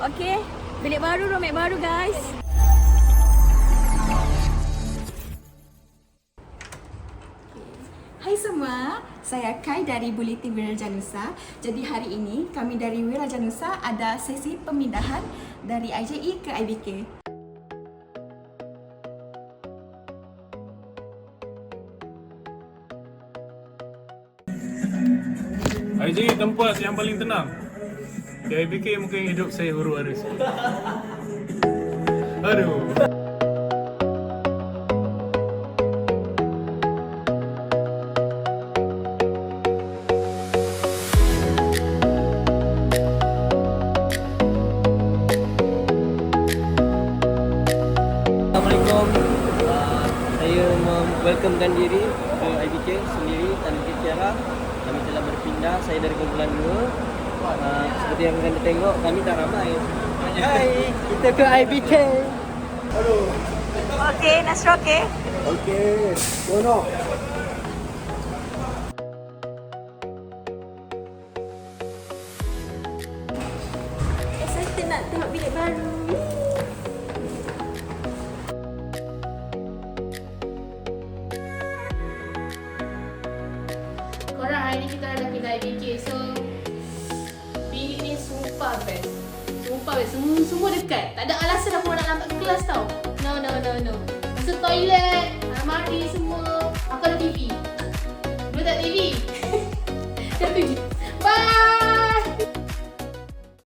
Okey, bilik baru, romek baru guys. Hai semua, saya Kai dari Buletin Wiraja Nusa. Jadi hari ini kami dari Wiraja Nusa ada sesi pemindahan dari IJE ke IBK. IJE tempat yang paling tenang. Di IBK mungkin hidup saya huru-hara. Aduh. Assalamualaikum. Saya welcomekan diri ke IBK sendiri tanpa cara. Kami telah berpindah. Saya dari kumpulan 2. Seperti yang anda tengok, kami tak ramai. Hai, kita ke IBK. Okey, Nasra okey. Okey, Bono. Excited nak tengok bilik baru. Korang hari ni kita ada pindah IBK. So bilik ni sumpah best. Sumpah best. Semua dekat. Tak ada alasan apa nak lambat kelas tau.